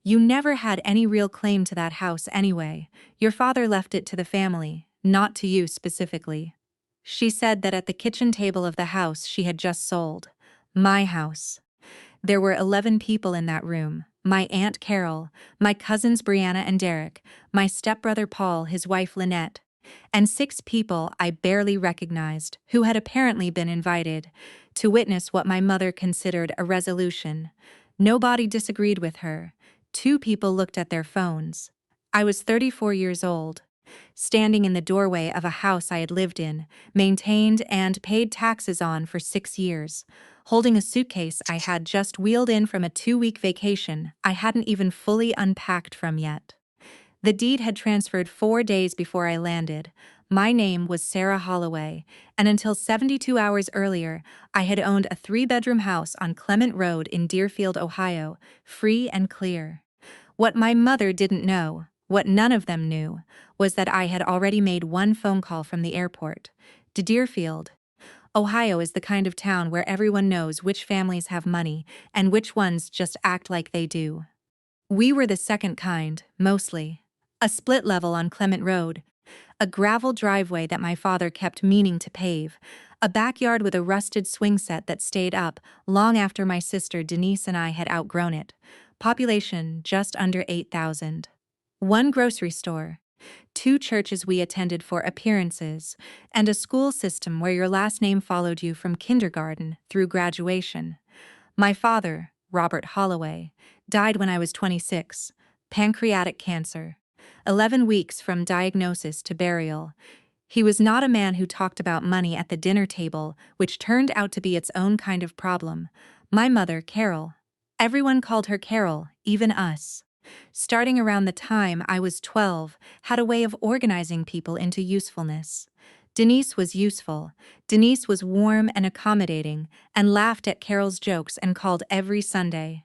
You never had any real claim to that house anyway. Your father left it to the family, not to you specifically. She said that at the kitchen table of the house she had just sold. My house. There were 11 people in that room. My Aunt Carol, my cousins Brianna and Derek, my stepbrother Paul, his wife Lynette, and 6 people I barely recognized who had apparently been invited to witness what my mother considered a resolution. Nobody disagreed with her. 2 people looked at their phones. I was 34 years old, standing in the doorway of a house I had lived in, maintained and paid taxes on for 6 years, holding a suitcase I had just wheeled in from a 2-week vacation I hadn't even fully unpacked from yet. The deed had transferred 4 days before I landed. My name was Sarah Holloway, and until 72 hours earlier, I had owned a 3-bedroom house on Clement Road in Deerfield, Ohio, free and clear. What my mother didn't know, what none of them knew, was that I had already made 1 phone call from the airport to Deerfield. Ohio is the kind of town where everyone knows which families have money and which ones just act like they do. We were the second kind, mostly. A split level on Clement Road, a gravel driveway that my father kept meaning to pave, a backyard with a rusted swing set that stayed up long after my sister Denise and I had outgrown it. Population just under 8,000. 1 grocery store, 2 churches we attended for appearances, and a school system where your last name followed you from kindergarten through graduation. My father, Robert Holloway, died when I was 26, pancreatic cancer. 11 weeks from diagnosis to burial. He was not a man who talked about money at the dinner table, which turned out to be its own kind of problem. My mother, Carol. Everyone called her Carol, even us. Starting around the time I was 12, had a way of organizing people into usefulness. Denise was useful. Denise was warm and accommodating, and laughed at Carol's jokes and called every Sunday.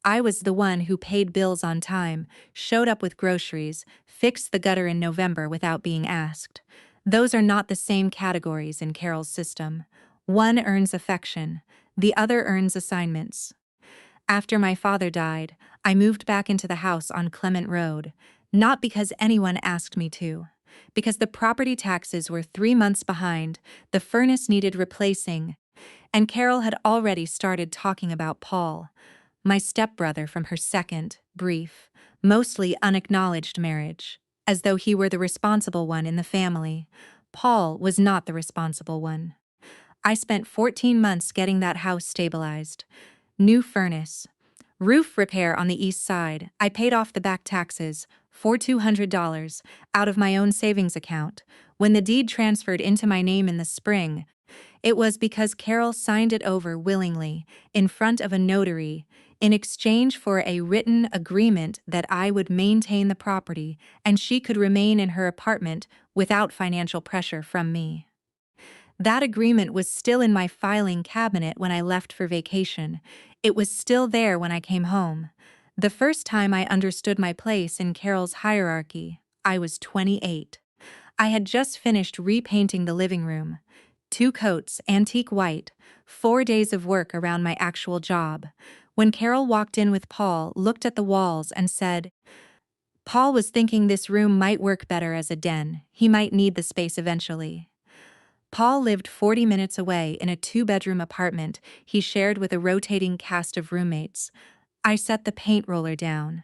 I was the one who paid bills on time, showed up with groceries, fixed the gutter in November without being asked. Those are not the same categories in Carol's system. One earns affection, the other earns assignments. After my father died, I moved back into the house on Clement Road, not because anyone asked me to. Because the property taxes were 3 months behind, the furnace needed replacing, and Carol had already started talking about Paul, my stepbrother from her second, brief, mostly unacknowledged marriage, as though he were the responsible one in the family. Paul was not the responsible one. I spent 14 months getting that house stabilized. New furnace. Roof repair on the east side. I paid off the back taxes, for $200, out of my own savings account. When the deed transferred into my name in the spring, it was because Carol signed it over willingly, in front of a notary, in exchange for a written agreement that I would maintain the property and she could remain in her apartment without financial pressure from me. That agreement was still in my filing cabinet when I left for vacation. It was still there when I came home. The first time I understood my place in Carol's hierarchy, I was 28. I had just finished repainting the living room. 2 coats, antique white, 4 days of work around my actual job. When Carol walked in with Paul, looked at the walls and said, Paul was thinking this room might work better as a den. He might need the space eventually. Paul lived 40 minutes away in a 2-bedroom apartment he shared with a rotating cast of roommates. I set the paint roller down.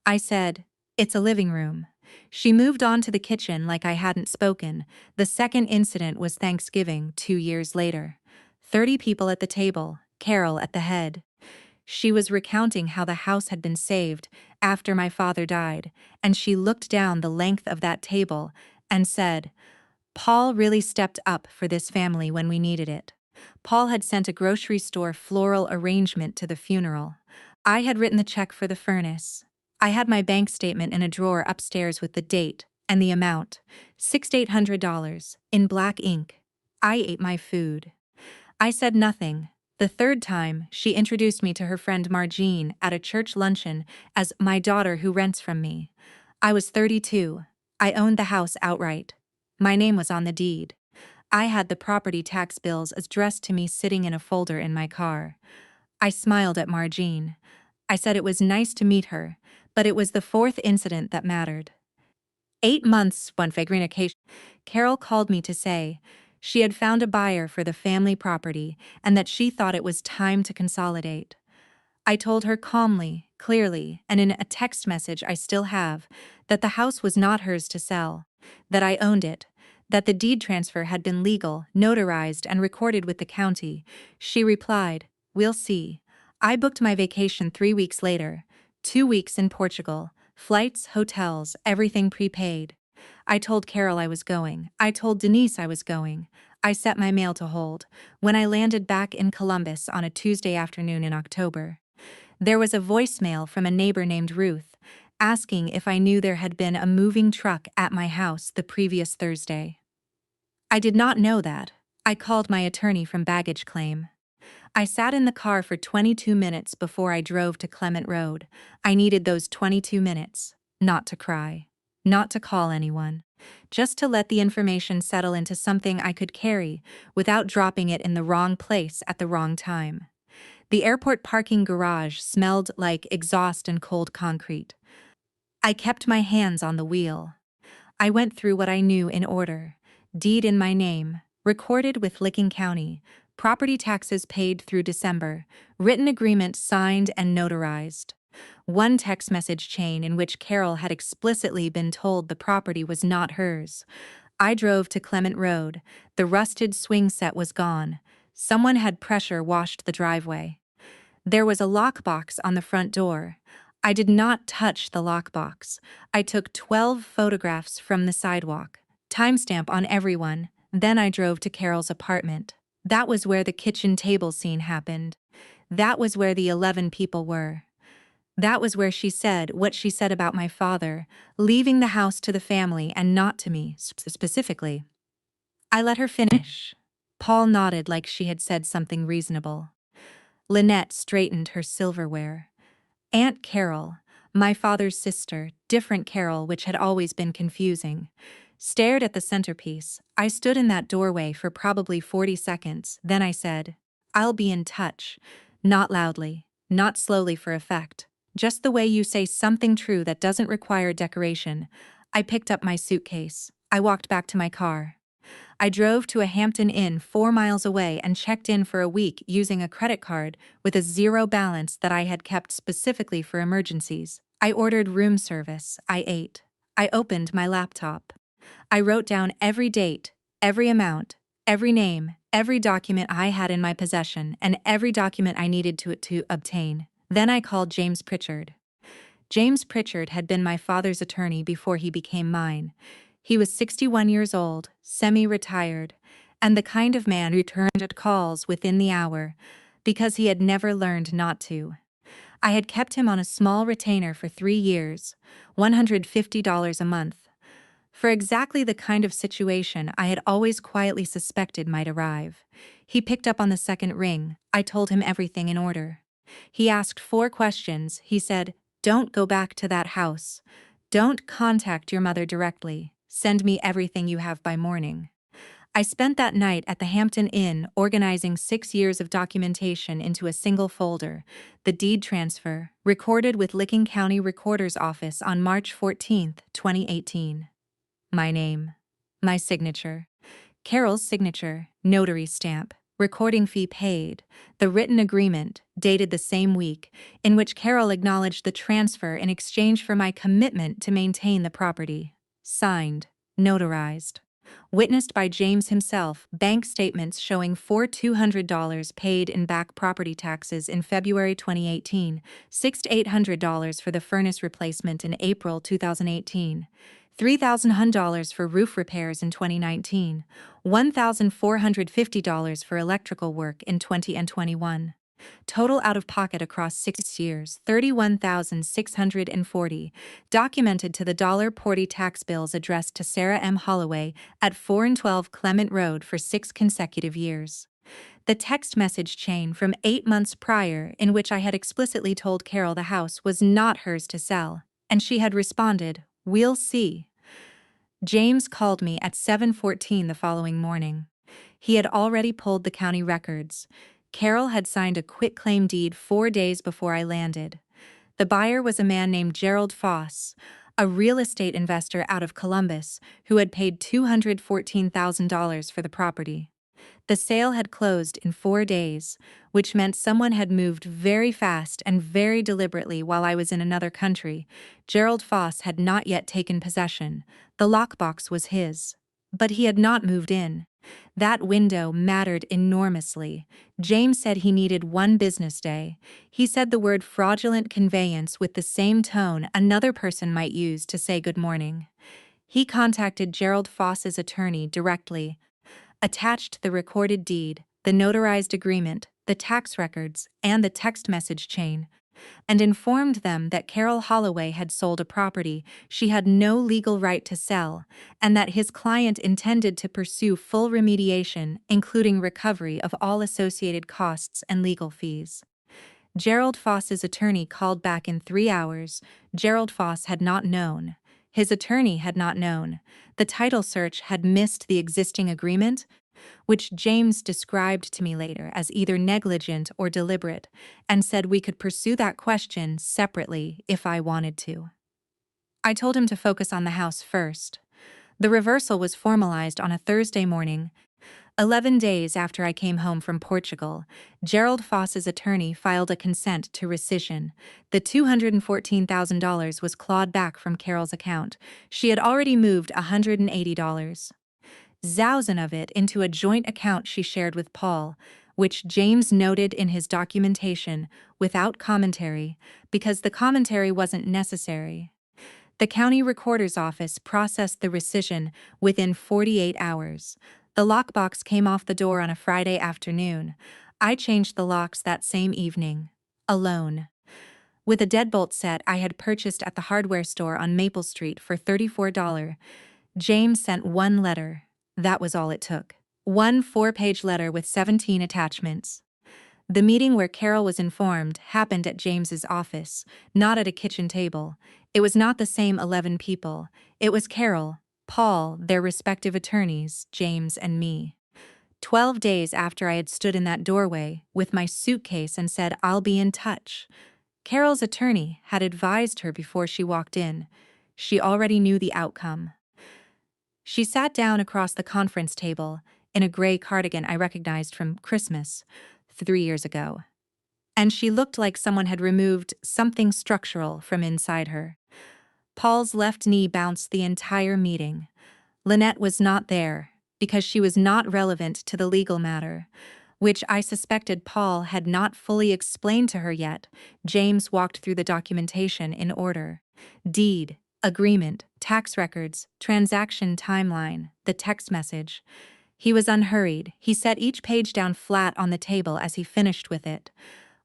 I said, "It's a living room." She moved on to the kitchen like I hadn't spoken. The second incident was Thanksgiving 2 years later. 30 people at the table, Carol at the head. She was recounting how the house had been saved after my father died, and she looked down the length of that table and said, Paul really stepped up for this family when we needed it. Paul had sent a grocery store floral arrangement to the funeral. I had written the check for the furnace. I had my bank statement in a drawer upstairs with the date and the amount, $6,800, in black ink. I ate my food. I said nothing. The third time, she introduced me to her friend Margene at a church luncheon as my daughter who rents from me. I was 32. I owned the house outright. My name was on the deed. I had the property tax bills addressed to me sitting in a folder in my car. I smiled at Margene. I said it was nice to meet her, but it was the fourth incident that mattered. 8 months, one occasion, Carol called me to say she had found a buyer for the family property and that she thought it was time to consolidate. I told her calmly, clearly, and in a text message I still have, that the house was not hers to sell, that I owned it, that the deed transfer had been legal, notarized, and recorded with the county. She replied, "We'll see." I booked my vacation 3 weeks later, 2 weeks in Portugal, flights, hotels, everything prepaid. I told Carol I was going. I told Denise I was going. I set my mail to hold when I landed back in Columbus on a Tuesday afternoon in October. There was a voicemail from a neighbor named Ruth, asking if I knew there had been a moving truck at my house the previous Thursday. I did not know that. I called my attorney from baggage claim. I sat in the car for 22 minutes before I drove to Clement Road. I needed those 22 minutes, not to cry, not to call anyone, just to let the information settle into something I could carry without dropping it in the wrong place at the wrong time. The airport parking garage smelled like exhaust and cold concrete. I kept my hands on the wheel. I went through what I knew in order: deed in my name, recorded with Licking County, property taxes paid through December, written agreement signed and notarized. One text message chain in which Carol had explicitly been told the property was not hers. I drove to Clement Road. The rusted swing set was gone. Someone had pressure washed the driveway. There was a lockbox on the front door. I did not touch the lockbox. I took 12 photographs from the sidewalk, timestamp on every one. Then I drove to Carol's apartment. That was where the kitchen table scene happened. That was where the 11 people were. That was where she said what she said about my father, leaving the house to the family and not to me, specifically. I let her finish. Paul nodded like she had said something reasonable. Lynette straightened her silverware. Aunt Carol, my father's sister, different Carol, which had always been confusing, stared at the centerpiece. I stood in that doorway for probably 40 seconds. Then I said, "I'll be in touch." Not loudly, not slowly for effect. Just the way you say something true that doesn't require decoration. I picked up my suitcase. I walked back to my car. I drove to a Hampton Inn 4 miles away and checked in for a week using a credit card with a zero balance that I had kept specifically for emergencies. I ordered room service. I ate. I opened my laptop. I wrote down every date, every amount, every name, every document I had in my possession, and every document I needed to obtain. Then I called James Pritchard. James Pritchard had been my father's attorney before he became mine. He was 61 years old, semi-retired, and the kind of man who returned calls within the hour because he had never learned not to. I had kept him on a small retainer for 3 years, $150 a month, for exactly the kind of situation I had always quietly suspected might arrive. He picked up on the second ring. I told him everything in order. He asked 4 questions. He said, "Don't go back to that house. Don't contact your mother directly. Send me everything you have by morning." I spent that night at the Hampton Inn organizing 6 years of documentation into a single folder: the deed transfer, recorded with Licking County Recorder's Office on March 14, 2018. My name, my signature, Carol's signature, notary stamp, recording fee paid, the written agreement, dated the same week, in which Carol acknowledged the transfer in exchange for my commitment to maintain the property. Signed, notarized. Witnessed by James himself, bank statements showing $4,200 paid in back property taxes in February 2018, $6,800 for the furnace replacement in April 2018, $3,000 for roof repairs in 2019, $1,450 for electrical work in 20 and 21. Total out-of-pocket across 6 years, $31,640, documented to the $40 tax bills addressed to Sarah M. Holloway at 4 and 12 Clement Road for 6 consecutive years. The text message chain from 8 months prior in which I had explicitly told Carol the house was not hers to sell, and she had responded, "We'll see." James called me at 7:14 the following morning. He had already pulled the county records. Carol had signed a quitclaim deed 4 days before I landed. The buyer was a man named Gerald Foss, a real estate investor out of Columbus who had paid $214,000 for the property. The sale had closed in 4 days, which meant someone had moved very fast and very deliberately while I was in another country. Gerald Foss had not yet taken possession. The lockbox was his. But he had not moved in. That window mattered enormously. James said he needed 1 business day. He said the word fraudulent conveyance with the same tone another person might use to say good morning. He contacted Gerald Foss's attorney directly, attached the recorded deed, the notarized agreement, the tax records, and the text message chain, and informed them that Carol Holloway had sold a property she had no legal right to sell, and that his client intended to pursue full remediation, including recovery of all associated costs and legal fees. Gerald Foss's attorney called back in 3 hours. Gerald Foss had not known. His attorney had not known. The title search had missed the existing agreement, which James described to me later as either negligent or deliberate, and said we could pursue that question separately if I wanted to. I told him to focus on the house first. The reversal was formalized on a Thursday morning. 11 days after I came home from Portugal, Gerald Foss's attorney filed a consent to rescission. The $214,000 was clawed back from Carol's account. She had already moved $180,000 of it into a joint account she shared with Paul, which James noted in his documentation without commentary, because the commentary wasn't necessary. The county recorder's office processed the rescission within 48 hours. The lockbox came off the door on a Friday afternoon. I changed the locks that same evening, alone. With a deadbolt set I had purchased at the hardware store on Maple Street for $34, James sent 1 letter. That was all it took. 1 4-page letter with 17 attachments. The meeting where Carol was informed happened at James's office, not at a kitchen table. It was not the same 11 people. It was Carol, Paul, their respective attorneys, James and me. 12 days after I had stood in that doorway with my suitcase and said, "I'll be in touch," Carol's attorney had advised her before she walked in. She already knew the outcome. She sat down across the conference table in a gray cardigan I recognized from Christmas 3 years ago. And she looked like someone had removed something structural from inside her. Paul's left knee bounced the entire meeting. Lynette was not there because she was not relevant to the legal matter, which I suspected Paul had not fully explained to her yet. James walked through the documentation in order. Deed, agreement, tax records, transaction timeline, the text message. He was unhurried. He set each page down flat on the table as he finished with it.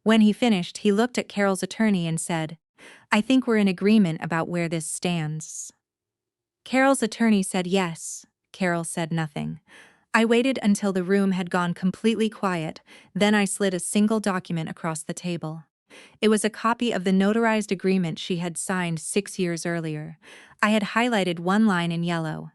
When he finished, he looked at Carol's attorney and said, "I think we're in agreement about where this stands." Carol's attorney said yes. Carol said nothing. I waited until the room had gone completely quiet, then I slid a single document across the table. It was a copy of the notarized agreement she had signed 6 years earlier. I had highlighted 1 line in yellow.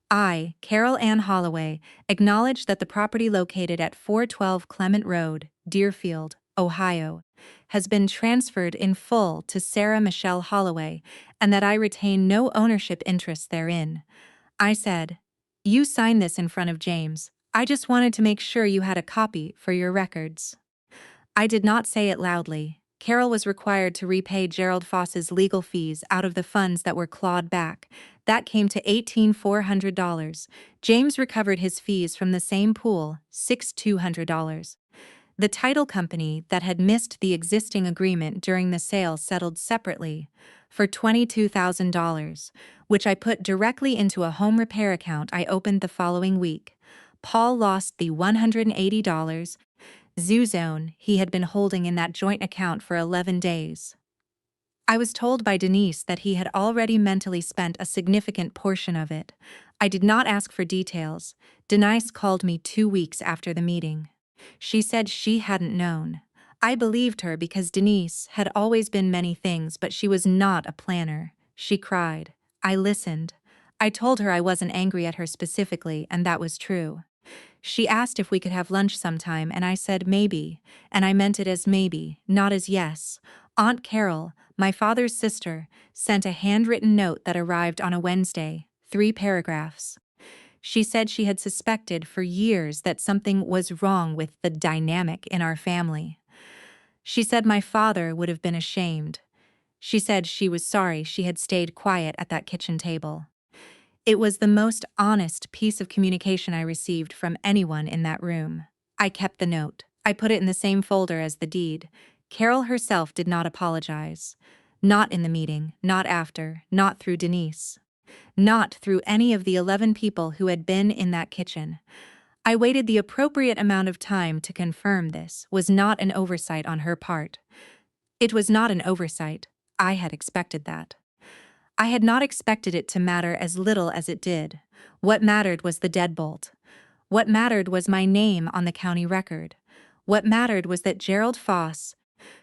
I, Carol Ann Holloway, acknowledge that the property located at 412 Clement Road, Deerfield, Ohio, has been transferred in full to Sarah Michelle Holloway, and that I retain no ownership interest therein. I said, "You signed this in front of James. I just wanted to make sure you had a copy for your records." I did not say it loudly. Carol was required to repay Gerald Foss's legal fees out of the funds that were clawed back. That came to $18,400. James recovered his fees from the same pool, $6,200. The title company that had missed the existing agreement during the sale settled separately for $22,000, which I put directly into a home repair account I opened the following week. Paul lost the $180 Zone he had been holding in that joint account for 11 days. I was told by Denise that he had already mentally spent a significant portion of it. I did not ask for details. Denise called me 2 weeks after the meeting. She said she hadn't known. I believed her because Denise had always been many things, but she was not a planner. She cried. I listened. I told her I wasn't angry at her specifically, and that was true. She asked if we could have lunch sometime, and I said maybe, and I meant it as maybe, not as yes. Aunt Carol, My father's sister sent a handwritten note that arrived on a Wednesday, 3 paragraphs. She said she had suspected for years that something was wrong with the dynamic in our family. She said my father would have been ashamed. She said she was sorry she had stayed quiet at that kitchen table. It was the most honest piece of communication I received from anyone in that room. I kept the note. I put it in the same folder as the deed. Carol herself did not apologize. Not in the meeting, not after, not through Denise. Not through any of the 11 people who had been in that kitchen. I waited the appropriate amount of time to confirm this was not an oversight on her part. It was not an oversight. I had expected that. I had not expected it to matter as little as it did. What mattered was the deadbolt. What mattered was my name on the county record. What mattered was that Gerald Foss,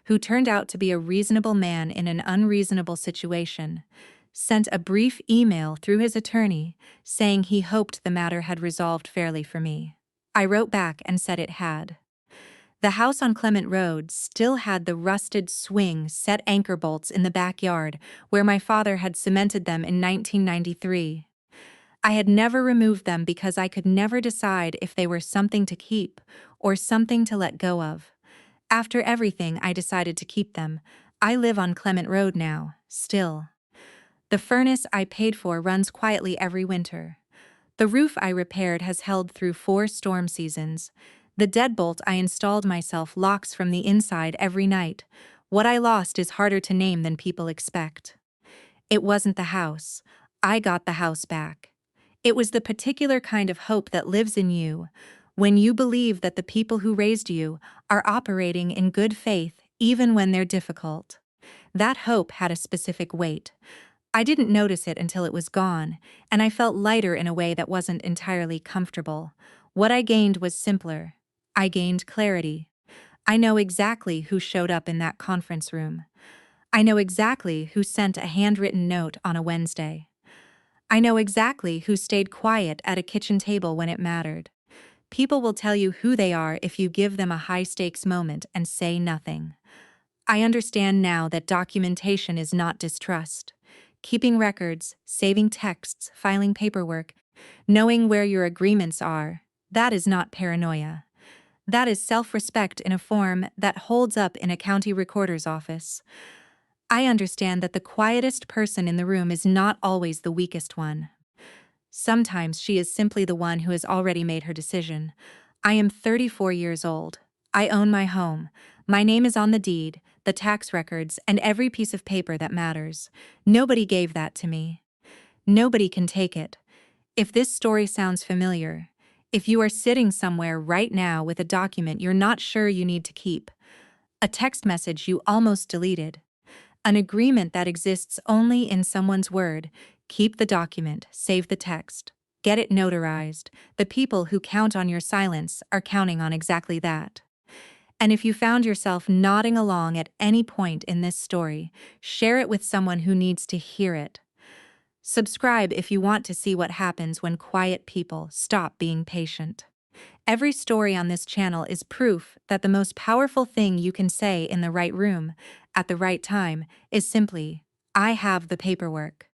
who turned out to be a reasonable man in an unreasonable situation, sent a brief email through his attorney saying he hoped the matter had resolved fairly for me. I wrote back and said it had. The house on Clement Road still had the rusted swing set anchor bolts in the backyard where my father had cemented them in 1993. I had never removed them because I could never decide if they were something to keep or something to let go of. After everything, I decided to keep them. I live on Clement Road now, still. The furnace I paid for runs quietly every winter. The roof I repaired has held through 4 storm seasons. The deadbolt I installed myself locks from the inside every night. What I lost is harder to name than people expect. It wasn't the house. I got the house back. It was the particular kind of hope that lives in you when you believe that the people who raised you are operating in good faith even when they're difficult. That hope had a specific weight. I didn't notice it until it was gone, and I felt lighter in a way that wasn't entirely comfortable. What I gained was simpler. I gained clarity. I know exactly who showed up in that conference room. I know exactly who sent a handwritten note on a Wednesday. I know exactly who stayed quiet at a kitchen table when it mattered. People will tell you who they are if you give them a high-stakes moment and say nothing. I understand now that documentation is not distrust. Keeping records, saving texts, filing paperwork, knowing where your agreements are, that is not paranoia. That is self-respect in a form that holds up in a county recorder's office. I understand that the quietest person in the room is not always the weakest one. Sometimes she is simply the one who has already made her decision. I am 34 years old. I own my home. My name is on the deed, the tax records, and every piece of paper that matters. Nobody gave that to me. Nobody can take it. If this story sounds familiar, if you are sitting somewhere right now with a document you're not sure you need to keep, a text message you almost deleted, an agreement that exists only in someone's word, keep the document, save the text, get it notarized. The people who count on your silence are counting on exactly that. And if you found yourself nodding along at any point in this story, share it with someone who needs to hear it. Subscribe if you want to see what happens when quiet people stop being patient. Every story on this channel is proof that the most powerful thing you can say in the right room, at the right time, is simply, I have the paperwork.